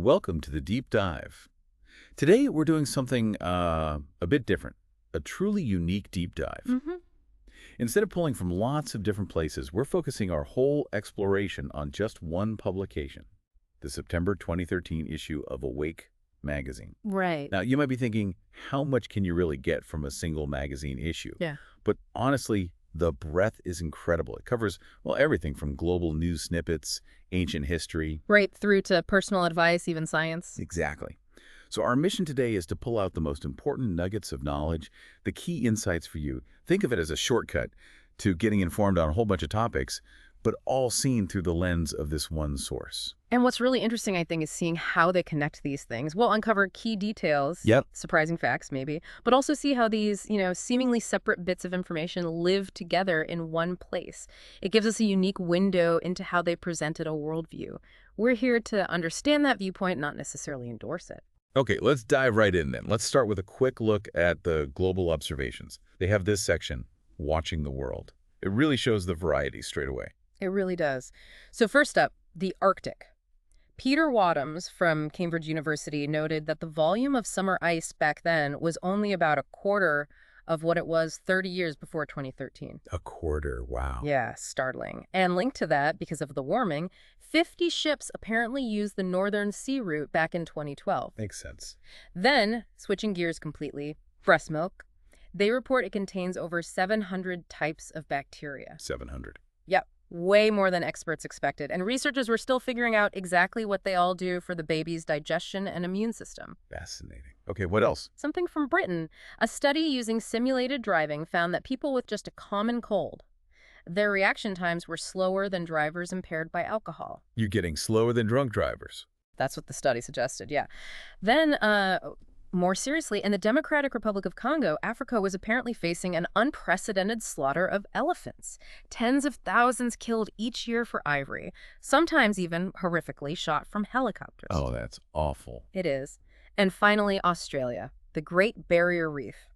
Welcome to the deep dive. Today we're doing something a bit different, a truly unique deep dive. hmm Instead of pulling from lots of different places, we're focusing our whole exploration on just one publication, the September 2013 issue of Awake magazine. Right. Now, you might be thinking, how much can you really get from a single magazine issue? Yeah. But honestly, the breadth is incredible. It covers, well, everything from global news snippets, ancient history. Right through to personal advice, even science. Exactly. So our mission today is to pull out the most important nuggets of knowledge, the key insights for you. Think of it as a shortcut to getting informed on a whole bunch of topics, but all seen through the lens of this one source. And what's really interesting, I think, is seeing how they connect these things. We'll uncover key details, Yep. surprising facts maybe, but also see how these, seemingly separate bits of information live together in one place. It gives us a unique window into how they presented a worldview. We're here to understand that viewpoint, not necessarily endorse it. Okay, let's dive right in then. Let's start with a quick look at the global observations. They have this section, Watching the World. It really shows the variety straight away. It really does. So first up, the Arctic. Peter Wadhams from Cambridge University noted that the volume of summer ice back then was only about a quarter of what it was 30 years before 2013. A quarter, wow. Yeah, startling. And linked to that, because of the warming, 50 ships apparently used the Northern Sea Route back in 2012. Makes sense. Then, switching gears completely, breast milk. They report it contains over 700 types of bacteria. 700. Yep, way more than experts expected. And researchers were still figuring out exactly what they all do for the baby's digestion and immune system. Fascinating. Okay, what else? Something from Britain. A study using simulated driving found that people with just a common cold, their reaction times were slower than drivers impaired by alcohol. You're getting slower than drunk drivers. That's what the study suggested, yeah. Then, more seriously, in the Democratic Republic of Congo, Africa was apparently facing an unprecedented slaughter of elephants. Tens of thousands killed each year for ivory, sometimes even horrifically shot from helicopters. Oh, that's awful. It is. And finally, Australia, the Great Barrier Reef.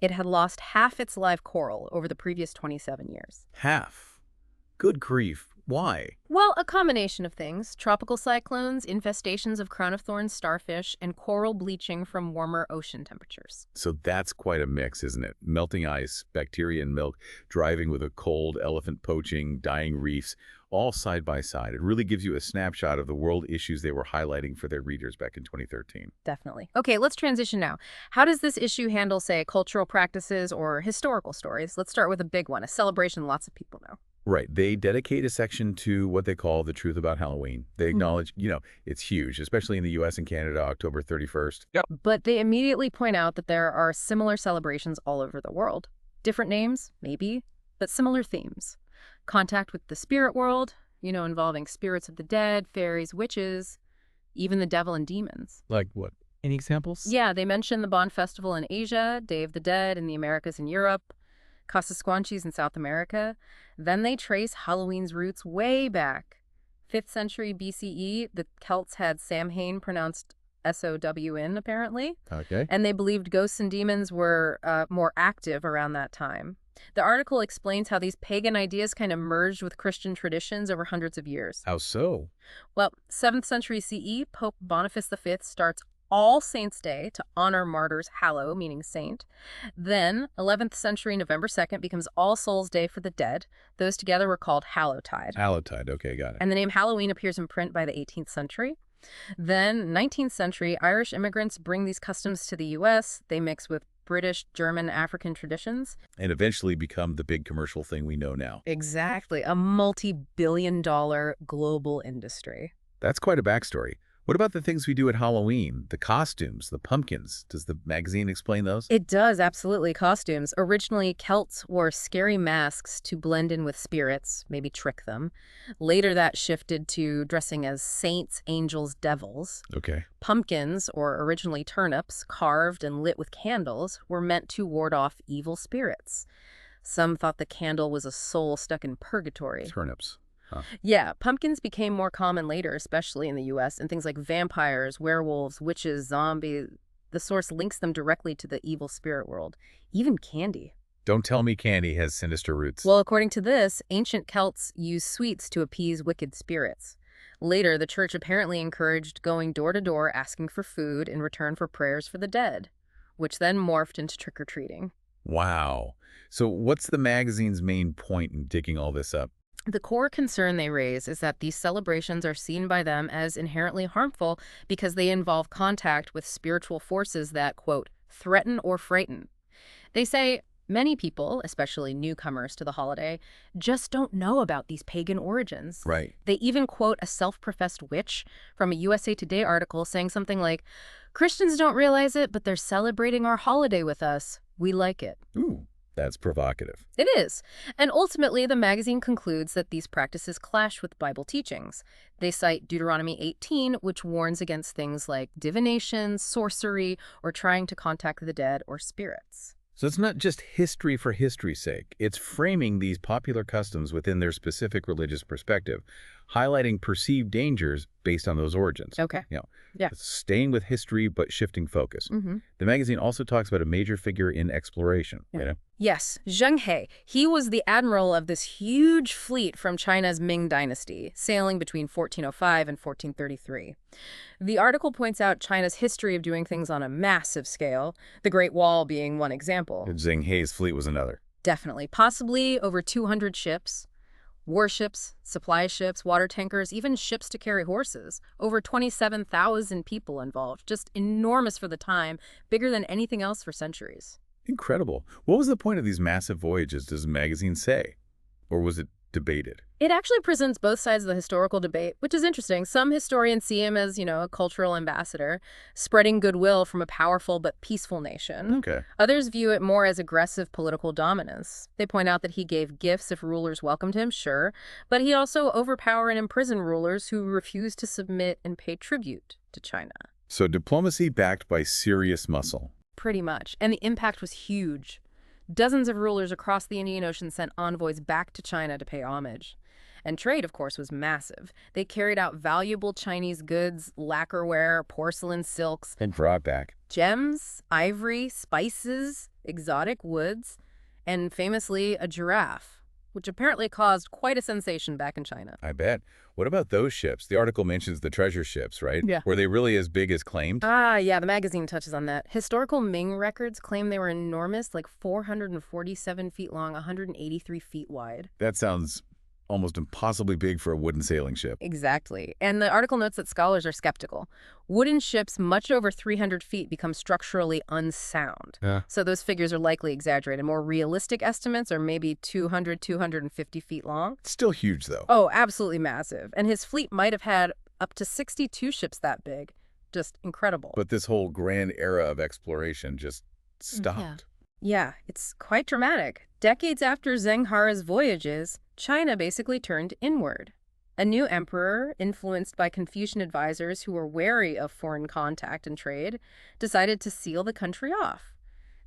It had lost half its live coral over the previous 27 years. Half. Good grief. Why? Well, a combination of things. Tropical cyclones, infestations of crown of thorns starfish, and coral bleaching from warmer ocean temperatures. So that's quite a mix, isn't it? Melting ice, bacteria in milk, driving with a cold, elephant poaching, dying reefs, all side by side. It really gives you a snapshot of the world issues they were highlighting for their readers back in 2013. Definitely. Okay, let's transition now. How does this issue handle, say, cultural practices or historical stories? Let's start with a big one, a celebration lots of people know. Right. They dedicate a section to what they call the truth about Halloween. They acknowledge, it's huge, especially in the U.S. and Canada, October 31st. Yep. But they immediately point out that there are similar celebrations all over the world. Different names, maybe, but similar themes. Contact with the spirit world, involving spirits of the dead, fairies, witches, even the devil and demons. Like what? Any examples? Yeah, they mention the Bon Festival in Asia, Day of the Dead in the Americas and Europe, Casa Squanches in South America. Then they trace Halloween's roots way back. 5th century BCE, the Celts had Samhain pronounced S-O-W-N, apparently. Okay. And they believed ghosts and demons were more active around that time. The article explains how these pagan ideas kind of merged with Christian traditions over hundreds of years. How so? Well, 7th century CE, Pope Boniface V starts All Saints' Day to honor martyrs, hallow, meaning saint. Then, 11th century November 2nd becomes All Souls' Day for the dead. Those together were called Hallowtide. Hallowtide, okay, got it. And the name Halloween appears in print by the 18th century. Then, 19th century, Irish immigrants bring these customs to the U.S. They mix with British, German, African traditions. And eventually become the big commercial thing we know now. Exactly. A multi-billion-dollar global industry. That's quite a backstory. What about the things we do at Halloween? The costumes, the pumpkins. Does the magazine explain those? It does, absolutely. Costumes. Originally, Celts wore scary masks to blend in with spirits, maybe trick them. Later, that shifted to dressing as saints, angels, devils. Okay. Pumpkins, or originally turnips, carved and lit with candles, were meant to ward off evil spirits. Some thought the candle was a soul stuck in purgatory. Turnips. Huh. Yeah, pumpkins became more common later, especially in the U.S., and things like vampires, werewolves, witches, zombies. The source links them directly to the evil spirit world. Even candy. Don't tell me candy has sinister roots. Well, according to this, ancient Celts used sweets to appease wicked spirits. Later, the church apparently encouraged going door to door asking for food in return for prayers for the dead, which then morphed into trick-or-treating. Wow. So what's the magazine's main point in digging all this up? The core concern they raise is that these celebrations are seen by them as inherently harmful because they involve contact with spiritual forces that, quote, threaten or frighten. They say many people, especially newcomers to the holiday, just don't know about these pagan origins. Right. They even quote a self-professed witch from a USA Today article saying something like, Christians don't realize it, but they're celebrating our holiday with us. We like it. Ooh, that's provocative. It is. And ultimately, the magazine concludes that these practices clash with Bible teachings. They cite Deuteronomy 18, which warns against things like divination, sorcery, or trying to contact the dead or spirits. So it's not just history for history's sake. It's framing these popular customs within their specific religious perspective, highlighting perceived dangers based on those origins. Okay. Yeah. Staying with history but shifting focus. Mm-hmm. The magazine also talks about a major figure in exploration. Yeah. Yes, Zheng He. He was the admiral of this huge fleet from China's Ming Dynasty, sailing between 1405 and 1433. The article points out China's history of doing things on a massive scale, the Great Wall being one example. Zheng He's fleet was another. Definitely. Possibly over 200 ships. Warships, supply ships, water tankers, even ships to carry horses. Over 27,000 people involved. Just enormous for the time, bigger than anything else for centuries. Incredible. What was the point of these massive voyages, does the magazine say? Or was it debated? It actually presents both sides of the historical debate, which is interesting. Some historians see him as, a cultural ambassador, spreading goodwill from a powerful but peaceful nation. Okay. Others view it more as aggressive political dominance. They point out that he gave gifts if rulers welcomed him, sure, but he'd also overpower and imprison rulers who refused to submit and pay tribute to China. So diplomacy backed by serious muscle. Pretty much. And the impact was huge. Dozens of rulers across the Indian Ocean sent envoys back to China to pay homage. And trade, of course, was massive. They carried out valuable Chinese goods, lacquerware, porcelain, silks. And brought back Gems, ivory, spices, exotic woods, and famously a giraffe, which apparently caused quite a sensation back in China. I bet. What about those ships? The article mentions the treasure ships, right? Yeah. Were they really as big as claimed? Yeah, the magazine touches on that. Historical Ming records claim they were enormous, like 447 feet long, 183 feet wide. That sounds almost impossibly big for a wooden sailing ship. Exactly. And the article notes that scholars are skeptical. Wooden ships much over 300 feet become structurally unsound. Yeah. So those figures are likely exaggerated. More realistic estimates are maybe 200, 250 feet long. Still huge, though. Oh, absolutely massive. And his fleet might have had up to 62 ships that big. Just incredible. But this whole grand era of exploration just stopped. Yeah, it's quite dramatic. Decades after Zheng He's voyages, China basically turned inward. A new emperor, influenced by Confucian advisors who were wary of foreign contact and trade, decided to seal the country off.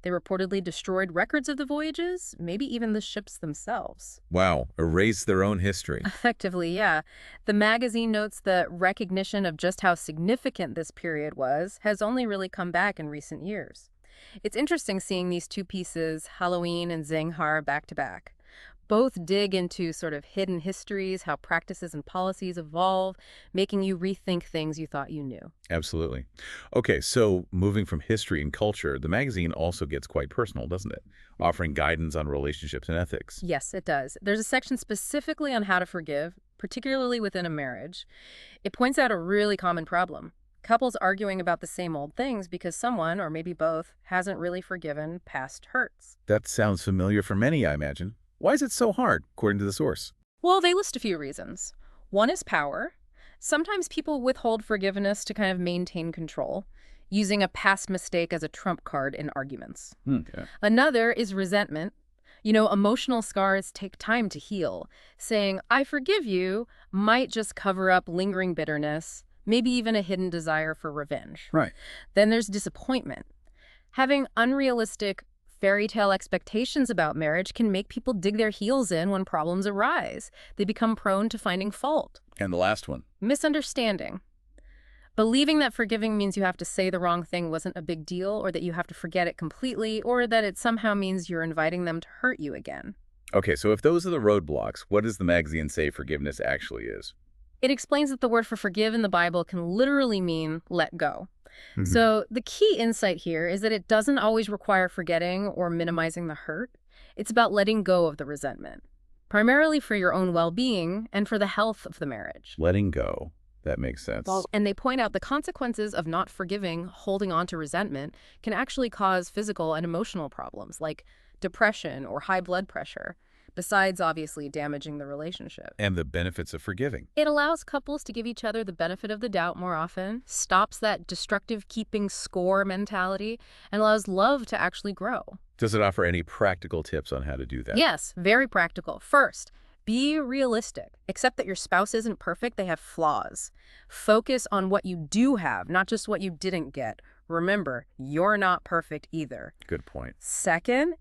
They reportedly destroyed records of the voyages, maybe even the ships themselves. Wow, erased their own history. Effectively, yeah. The magazine notes that recognition of just how significant this period was has only really come back in recent years. It's interesting seeing these two pieces, Halloween and Zheng He, back to back. Both dig into sort of hidden histories, how practices and policies evolve, making you rethink things you thought you knew. Absolutely. Okay, so moving from history and culture, the magazine also gets quite personal, doesn't it? Offering guidance on relationships and ethics. Yes, it does. There's a section specifically on how to forgive, particularly within a marriage. It points out a really common problem. Couples arguing about the same old things because someone, or maybe both, hasn't really forgiven past hurts. That sounds familiar for many, I imagine. Why is it so hard, according to the source? Well, they list a few reasons. One is power. Sometimes people withhold forgiveness to kind of maintain control, using a past mistake as a trump card in arguments. Okay. Another is resentment. Emotional scars take time to heal. Saying, I forgive you, might just cover up lingering bitterness, maybe even a hidden desire for revenge. Right. Then there's disappointment. Having unrealistic fairy tale expectations about marriage can make people dig their heels in when problems arise. They become prone to finding fault. And the last one? Misunderstanding. Believing that forgiving means you have to say the wrong thing wasn't a big deal, or that you have to forget it completely, or that it somehow means you're inviting them to hurt you again. Okay, so if those are the roadblocks, what does the magazine say forgiveness actually is? It explains that the word for forgive in the Bible can literally mean let go. Hmm. So the key insight here is that it doesn't always require forgetting or minimizing the hurt. It's about letting go of the resentment, primarily for your own well-being and for the health of the marriage. Letting go. That makes sense. And they point out the consequences of not forgiving, holding on to resentment, can actually cause physical and emotional problems like depression or high blood pressure, besides obviously damaging the relationship. And the benefits of forgiving. It allows couples to give each other the benefit of the doubt more often, stops that destructive keeping score mentality, and allows love to actually grow. Does it offer any practical tips on how to do that? Yes, very practical. First, be realistic. Accept that your spouse isn't perfect, they have flaws. Focus on what you do have, not just what you didn't get. Remember, you're not perfect either. Good point. Second,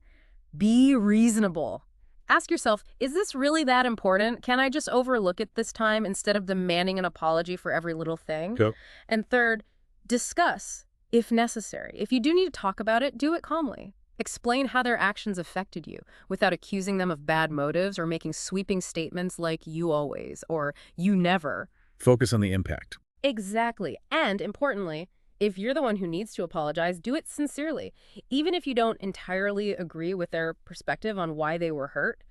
be reasonable. Ask yourself, is this really that important? Can I just overlook it this time instead of demanding an apology for every little thing? Go. And third, discuss if necessary. If you do need to talk about it, do it calmly. Explain how their actions affected you without accusing them of bad motives or making sweeping statements like you always or you never. Focus on the impact. Exactly. And importantly, if you're the one who needs to apologize, do it sincerely, even if you don't entirely agree with their perspective on why they were hurt.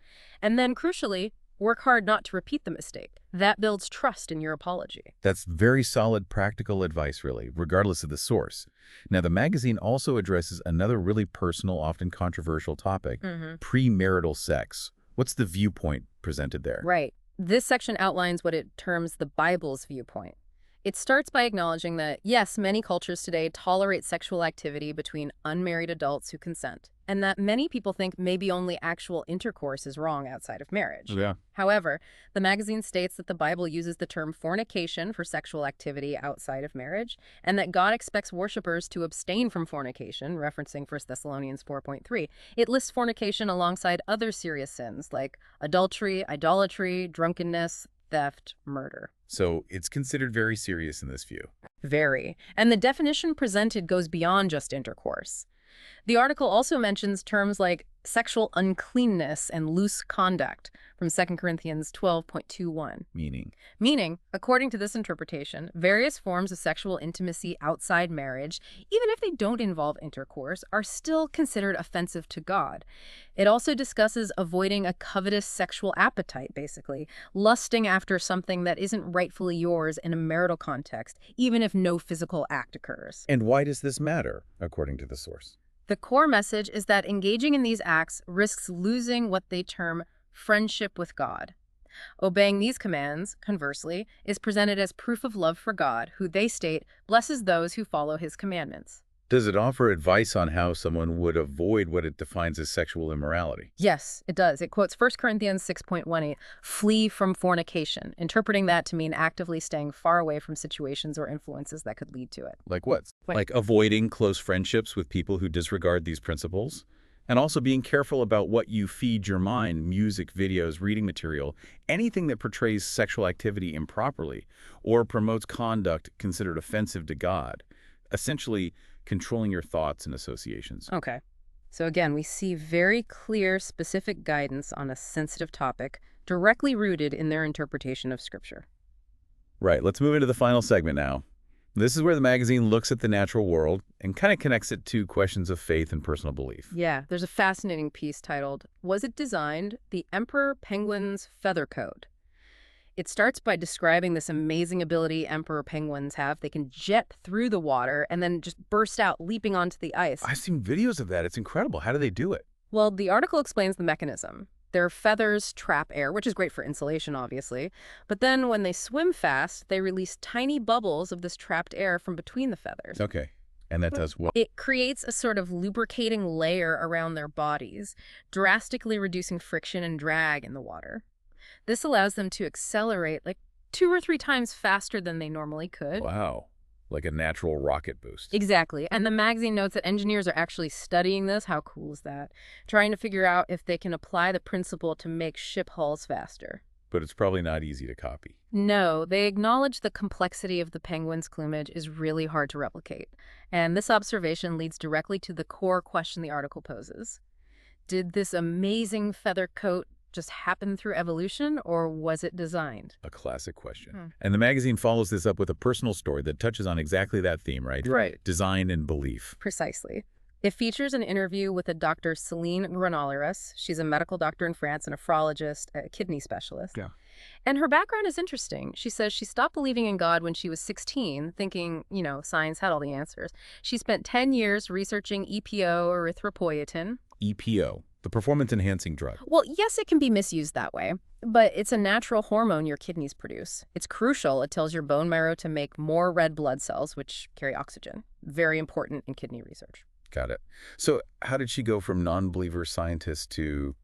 And then, crucially, work hard not to repeat the mistake. That builds trust in your apology. That's very solid practical advice, really, regardless of the source. Now, the magazine also addresses another really personal, often controversial topic, premarital sex. What's the viewpoint presented there? Right. This section outlines what it terms the Bible's viewpoint. It starts by acknowledging that, yes, many cultures today tolerate sexual activity between unmarried adults who consent, and that many people think maybe only actual intercourse is wrong outside of marriage. Yeah. However, the magazine states that the Bible uses the term fornication for sexual activity outside of marriage, and that God expects worshipers to abstain from fornication, referencing 1 Thessalonians 4.3. It lists fornication alongside other serious sins like adultery, idolatry, drunkenness, theft, murder. So it's considered very serious in this view. Very. And the definition presented goes beyond just intercourse. The article also mentions terms like sexual uncleanness and loose conduct from 2 Corinthians 12.21. Meaning, according to this interpretation, various forms of sexual intimacy outside marriage, even if they don't involve intercourse, are still considered offensive to God. It also discusses avoiding a covetous sexual appetite, basically, lusting after something that isn't rightfully yours in a marital context, even if no physical act occurs. And why does this matter, according to the source? The core message is that engaging in these acts risks losing what they term friendship with God. Obeying these commands, conversely, is presented as proof of love for God, who they state blesses those who follow his commandments. Does it offer advice on how someone would avoid what it defines as sexual immorality? Yes, it does. It quotes 1 Corinthians 6.18, flee from fornication, interpreting that to mean actively staying far away from situations or influences that could lead to it. Like what? Like avoiding close friendships with people who disregard these principles? And also being careful about what you feed your mind, music, videos, reading material, anything that portrays sexual activity improperly or promotes conduct considered offensive to God. Essentially, controlling your thoughts and associations. Okay. So again, we see very clear, specific guidance on a sensitive topic directly rooted in their interpretation of Scripture. Right. Let's move into the final segment now. This is where the magazine looks at the natural world and kind of connects it to questions of faith and personal belief. Yeah, there's a fascinating piece titled, Was It Designed? The Emperor Penguin's Feather Code. It starts by describing this amazing ability emperor penguins have. They can jet through the water and then just burst out, leaping onto the ice. I've seen videos of that. It's incredible. How do they do it? Well, the article explains the mechanism. Their feathers trap air, which is great for insulation, obviously. But then when they swim fast, they release tiny bubbles of this trapped air from between the feathers. Okay. And that does what? It creates a sort of lubricating layer around their bodies, drastically reducing friction and drag in the water. This allows them to accelerate like 2 or 3 times faster than they normally could. Wow. Like a natural rocket boost. Exactly. And the magazine notes that engineers are actually studying this. How cool is that? Trying to figure out if they can apply the principle to make ship hulls faster. But it's probably not easy to copy. No, they acknowledge the complexity of the penguin's plumage is really hard to replicate. And this observation leads directly to the core question the article poses. Did this amazing feather coat just happen through evolution, or was it designed? A classic question. Hmm. And the magazine follows this up with a personal story that touches on exactly that theme, right? Right. Design and belief. Precisely. It features an interview with a Dr. Celine Granollers. She's a medical doctor in France, a nephrologist, a kidney specialist. Yeah. And her background is interesting. She says she stopped believing in God when she was 16, thinking, science had all the answers. She spent 10 years researching EPO, erythropoietin. EPO, the performance-enhancing drug. Well, yes, it can be misused that way, but it's a natural hormone your kidneys produce. It's crucial. It tells your bone marrow to make more red blood cells, which carry oxygen. Very important in kidney research. Got it. So how did she go from non-believer scientist to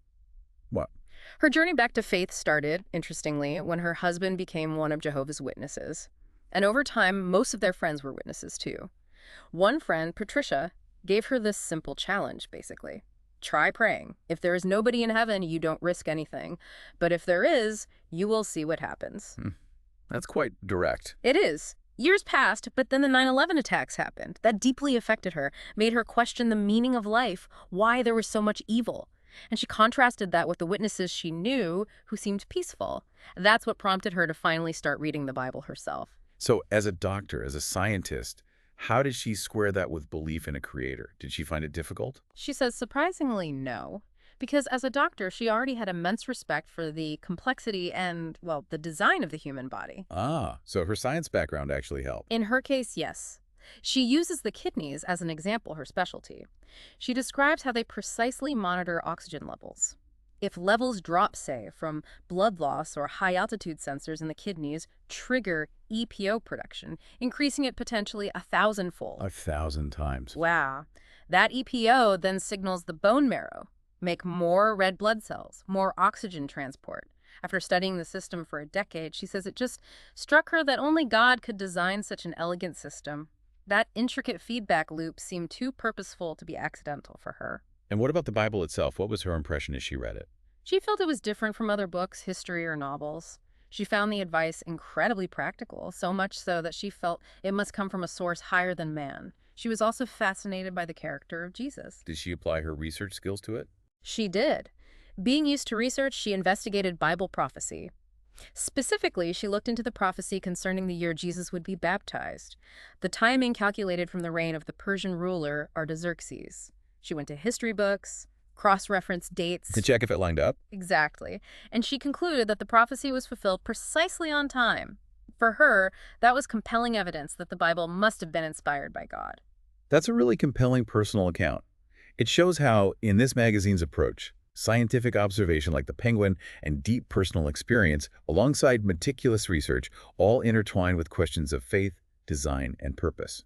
what? Her journey back to faith started, interestingly, when her husband became one of Jehovah's Witnesses. And over time, most of their friends were witnesses too. One friend, Patricia, gave her this simple challenge, basically. Try praying. If there is nobody in heaven, you don't risk anything. But if there is, you will see what happens. That's quite direct. It is. Years passed, but then the 9/11 attacks happened. That deeply affected her, made her question the meaning of life, why there was so much evil. And she contrasted that with the witnesses she knew who seemed peaceful. That's what prompted her to finally start reading the Bible herself. So as a doctor, as a scientist, how did she square that with belief in a creator? Did she find it difficult? She says, surprisingly, no. Because as a doctor, she already had immense respect for the complexity and, well, the design of the human body. Ah, so her science background actually helped. In her case, yes. She uses the kidneys as an example, her specialty. She describes how they precisely monitor oxygen levels. If levels drop, say, from blood loss or high-altitude sensors in the kidneys trigger EPO production, increasing it potentially 1,000-fold. 1,000 times. Wow. That EPO then signals the bone marrow, make more red blood cells, more oxygen transport. After studying the system for a decade, she says it just struck her that only God could design such an elegant system. That intricate feedback loop seemed too purposeful to be accidental for her. And what about the Bible itself? What was her impression as she read it? She felt it was different from other books, history, or novels. She found the advice incredibly practical, so much so that she felt it must come from a source higher than man. She was also fascinated by the character of Jesus. Did she apply her research skills to it? She did. Being used to research, she investigated Bible prophecy. Specifically, she looked into the prophecy concerning the year Jesus would be baptized, the timing calculated from the reign of the Persian ruler Artaxerxes. She went to history books, cross-referenced dates. To check if it lined up? Exactly. And she concluded that the prophecy was fulfilled precisely on time. For her, that was compelling evidence that the Bible must have been inspired by God. That's a really compelling personal account. It shows how, in this magazine's approach, scientific observation like the penguin and deep personal experience, alongside meticulous research, all intertwine with questions of faith, design, and purpose.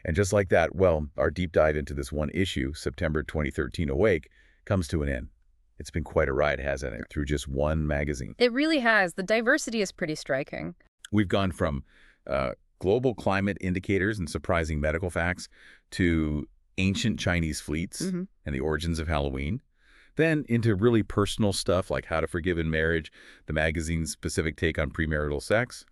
And just like that, well, our deep dive into this one issue, September 2013 Awake, comes to an end. It's been quite a ride, hasn't it, through just one magazine. It really has. The diversity is pretty striking. We've gone from global climate indicators and surprising medical facts to ancient Chinese fleets and the origins of Halloween, then into really personal stuff like how to forgive in marriage, the magazine's specific take on premarital sex,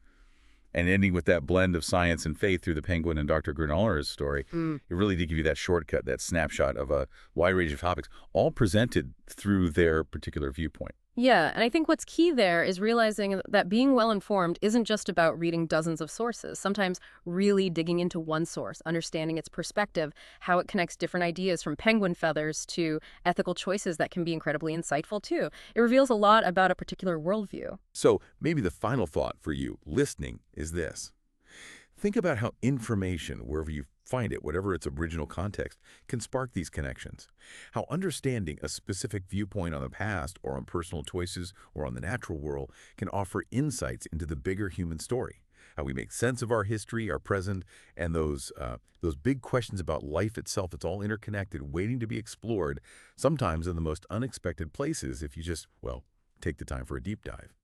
and ending with that blend of science and faith through the Penguin and Dr. Granollers' story. It really did give you that shortcut, that snapshot of a wide range of topics, all presented through their particular viewpoint. Yeah, and I think what's key there is realizing that being well-informed isn't just about reading dozens of sources. Sometimes really digging into one source, understanding its perspective, how it connects different ideas from penguin feathers to ethical choices that can be incredibly insightful too. It reveals a lot about a particular worldview. So maybe the final thought for you listening is this. Think about how information, wherever you find it, whatever its original context, can spark these connections. How understanding a specific viewpoint on the past or on personal choices or on the natural world can offer insights into the bigger human story. How we make sense of our history, our present, and those big questions about life itself. It's all interconnected, waiting to be explored, sometimes in the most unexpected places if you just, well, take the time for a deep dive.